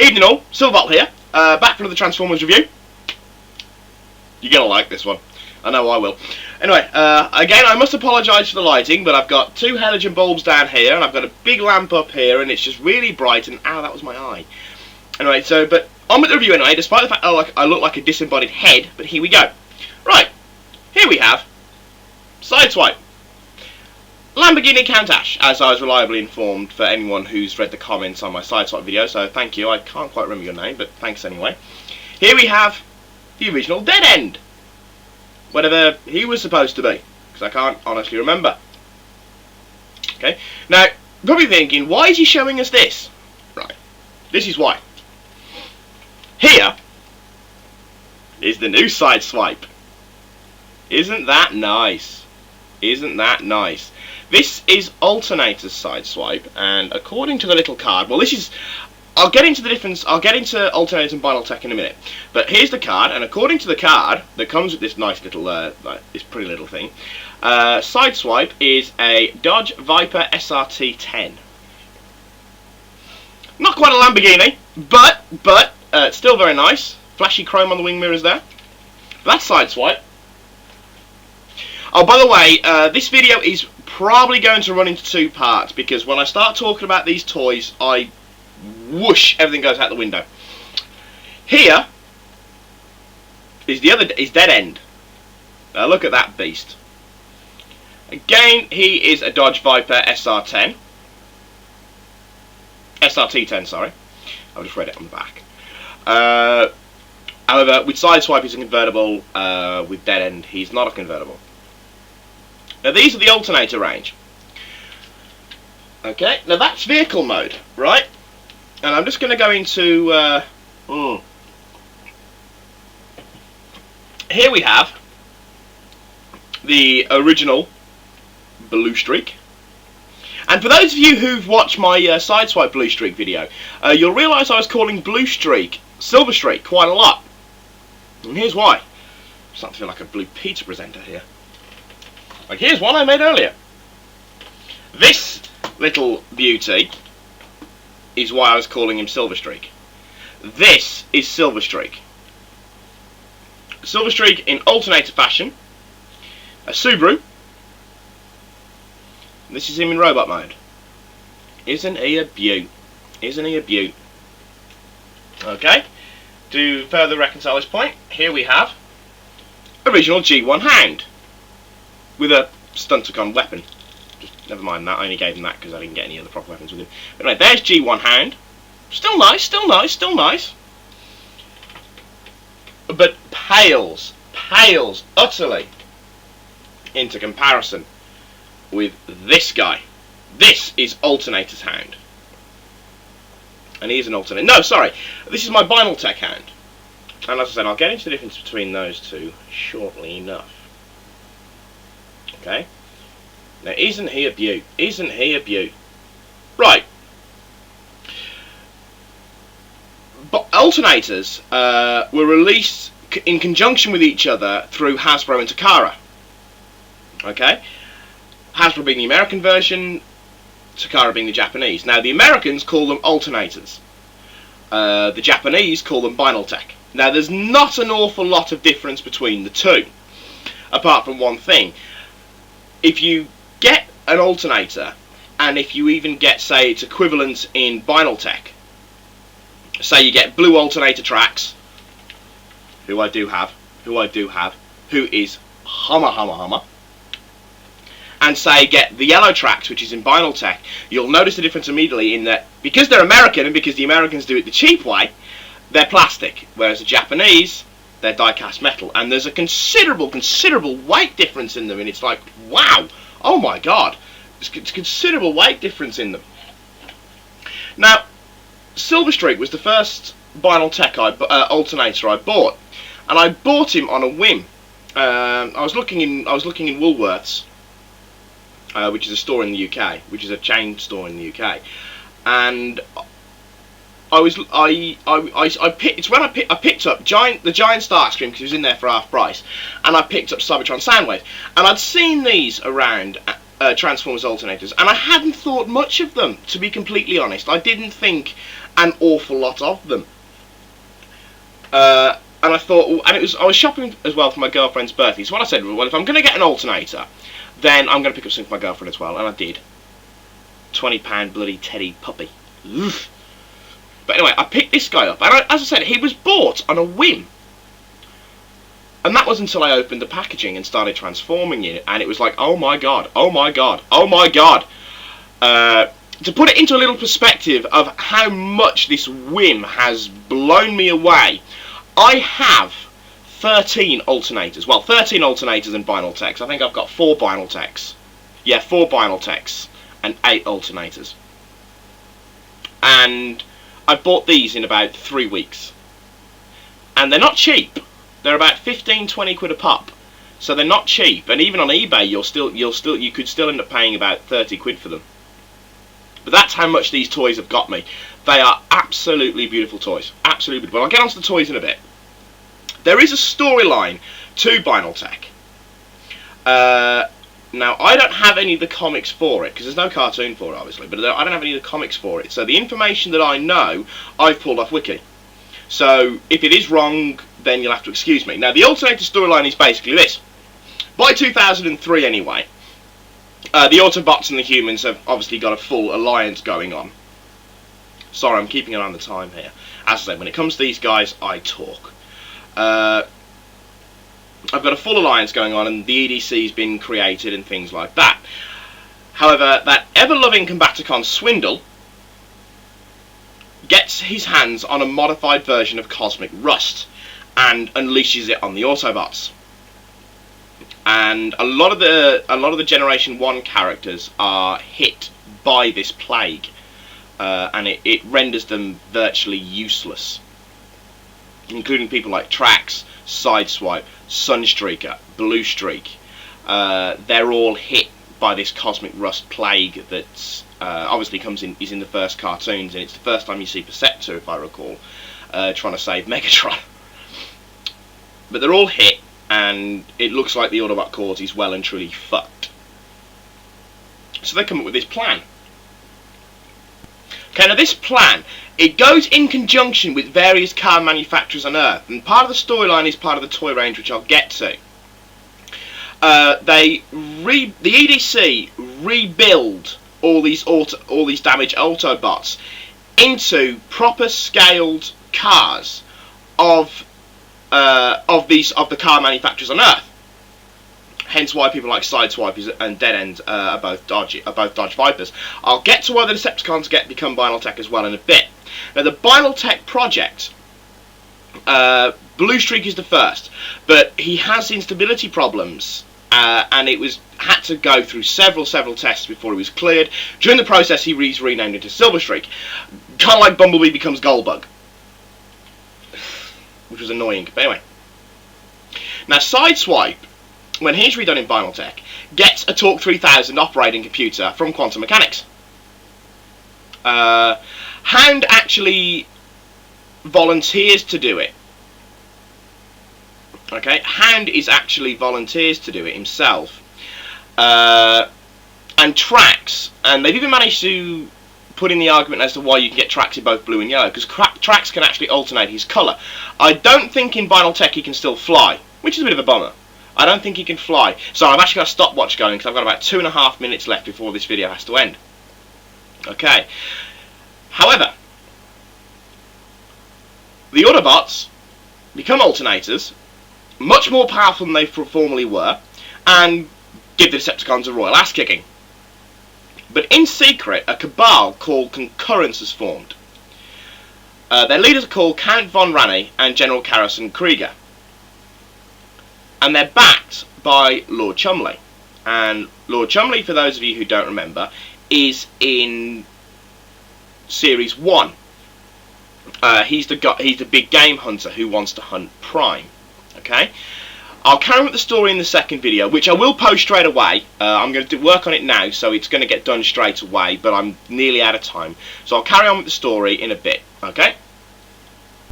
Evening all, Silverbolt here, back for another Transformers review. You're going to like this one. I know I will. Anyway, again, I must apologise for the lighting, but I've got two halogen bulbs down here, and I've got a big lamp up here, and it's just really bright, and ow, that was my eye. Anyway, but on with the review anyway, despite the fact I look like a disembodied head, but here we go. Right, here we have Sideswipe. Lamborghini Countach, as I was reliably informed for anyone who's read the comments on my Sideswipe video, so thank you. I can't quite remember your name, but thanks anyway. Here we have the original Dead End, whatever he was supposed to be, because I can't honestly remember. Okay, now, you're probably thinking, why is he showing us this? Right, this is why. Here is the new Sideswipe. Isn't that nice? Isn't that nice? This is Alternator's Sideswipe, and according to the little card, well, this is, I'll get into the difference, I'll get into Alternator and Binaltech in a minute, but here's the card, and according to the card that comes with this nice little, this pretty little thing, Sideswipe is a Dodge Viper SRT-10. Not quite a Lamborghini, but still very nice. Flashy chrome on the wing mirrors there. That's Sideswipe. Oh, by the way, this video is probably going to run into two parts, because when I start talking about these toys, whoosh, everything goes out the window. Here is Dead End. Now look at that beast. Again, he is a Dodge Viper SR10. SRT10, sorry. I've just read it on the back. However, with Sideswipe he's a convertible, with Dead End he's not a convertible. Now these are the Alternator range. Okay, now that's vehicle mode, right? And I'm just going to go into... Here we have the original Blue Streak. And for those of you who've watched my Sideswipe Blue Streak video, you'll realise I was calling Blue Streak Silver Streak quite a lot. And here's why. I'm starting to feel like a Blue Pizza presenter here. Like, here's one I made earlier. This little beauty is why I was calling him Silver Streak. This is Silver Streak. Silver Streak in Alternator fashion. A Subaru. This is him in robot mode. Isn't he a beaut? Isn't he a beaut? Okay. To further reconcile this point, here we have original G1 Hound with a Stunticon weapon. Just never mind that, I only gave him that because I didn't get any other proper weapons with him. But anyway, there's G1 Hound. Still nice, still nice, still nice. But pales utterly into comparison with this guy. This is Alternator's Hound. And he is an Alternator. No, sorry, this is my Binaltech Hound. And as I said, I'll get into the difference between those two shortly enough. Okay. Now, isn't he a beaut? Isn't he a beaut? Right. But alternators were released in conjunction with each other through Hasbro and Takara. Okay. Hasbro being the American version, Takara being the Japanese. Now, the Americans call them alternators. The Japanese call them Binaltech. Now, there's not an awful lot of difference between the two, apart from one thing. If you get an alternator, and if you even get, say, its equivalent in Binaltech, say you get blue alternator tracks, who I do have, who is Hummer, and say get the yellow tracks, which is in Binaltech, you'll notice the difference immediately in that, because they're American, and because the Americans do it the cheap way, they're plastic, whereas the Japanese, they're die-cast metal, and there's a considerable weight difference in them, and it's like, wow, oh my god, there's a considerable weight difference in them. Now, Silver Streak was the first Binaltech alternator I bought, and I bought him on a whim. I was looking in Woolworths, which is a store in the UK, which is a chain store in the UK, and I picked up the Giant Starscream because he was in there for half price, and I picked up Cybertron Soundwave, and I'd seen these around Transformers alternators, and I hadn't thought much of them, to be completely honest. I didn't think an awful lot of them. And I thought, and I was shopping as well for my girlfriend's birthday. So what I said, well, if I'm going to get an alternator, then I'm going to pick up something for my girlfriend as well, and I did. £20 bloody teddy puppy. Oof. But anyway, I picked this guy up, and as I said, he was bought on a whim. And that was until I opened the packaging and started transforming it, and it was like, oh my god, oh my god, oh my god. To put it into a little perspective of how much this whim has blown me away, I have 13 alternators. Well, 13 alternators and vinyl techs. I think I've got 4 vinyl techs. Yeah, 4 vinyl techs and 8 alternators. And I bought these in about 3 weeks. And they're not cheap. They're about 15-20 quid a pop. So they're not cheap. And even on eBay, you could still end up paying about 30 quid for them. But that's how much these toys have got me. They are absolutely beautiful toys. Absolutely beautiful. I'll get onto the toys in a bit. There is a storyline to Vinyl Tech. Now, I don't have any of the comics for it, because there's no cartoon for it, obviously, but I don't have any of the comics for it. So the information that I know, I've pulled off Wiki. So if it is wrong, then you'll have to excuse me. Now, the alternator storyline is basically this. By 2003, anyway, the Autobots and the humans have obviously got a full alliance going on. Sorry, I'm keeping it on the time here. As I said, when it comes to these guys, I talk. I've got a full alliance going on, and the EDC's been created and things like that. However, that ever-loving Combaticon Swindle gets his hands on a modified version of Cosmic Rust and unleashes it on the Autobots. And a lot of the Generation 1 characters are hit by this plague, and it renders them virtually useless, including people like Trax, Sideswipe, Sunstreaker, Bluestreak. They're all hit by this Cosmic Rust plague that obviously is in the first cartoons, and it's the first time you see Perceptor, if I recall, trying to save Megatron. But they're all hit, and it looks like the Autobot cause is well and truly fucked. So they come up with this plan. Okay, now this plan, it goes in conjunction with various car manufacturers on Earth, and part of the storyline is part of the toy range, which I'll get to. The EDC rebuild all these damaged Autobots into proper scaled cars of the car manufacturers on Earth. Hence why people like Sideswipers and Dead End are both Dodge Vipers. I'll get to why the Decepticons become Vinyl Tech as well in a bit. Now, the Vinyl Tech project, Bluestreak is the first, but he has instability problems, and it had to go through several tests before he was cleared. During the process, he was renamed into Silverstreak, kind of like Bumblebee becomes Goldbug, which was annoying. But anyway, now Sideswipe, when he's redone in Vinyl Tech, gets a Torque 3000 operating computer from Quantum Mechanics. Hound actually volunteers to do it. Okay, Hound volunteers to do it himself. And Trax, and they've even managed to put in the argument as to why you can get Trax in both blue and yellow, because Trax can actually alternate his colour. I don't think in Vinyl Tech he can still fly, which is a bit of a bummer. I don't think he can fly. So I've actually got a stopwatch going, because I've got about 2.5 minutes left before this video has to end. Okay. However, the Autobots become alternators, much more powerful than they formerly were, and give the Decepticons a royal ass-kicking. But in secret, a cabal called Concurrence has formed. Their leaders are called Count Von Ranny and General Karrison Krieger. And they're backed by Lord Chumley. And Lord Chumley, for those of you who don't remember, is in Series 1. He's the big game hunter who wants to hunt Prime. Okay? I'll carry on with the story in the second video, which I will post straight away. I'm going to work on it now, so it's going to get done straight away, but I'm nearly out of time. So I'll carry on with the story in a bit. Okay?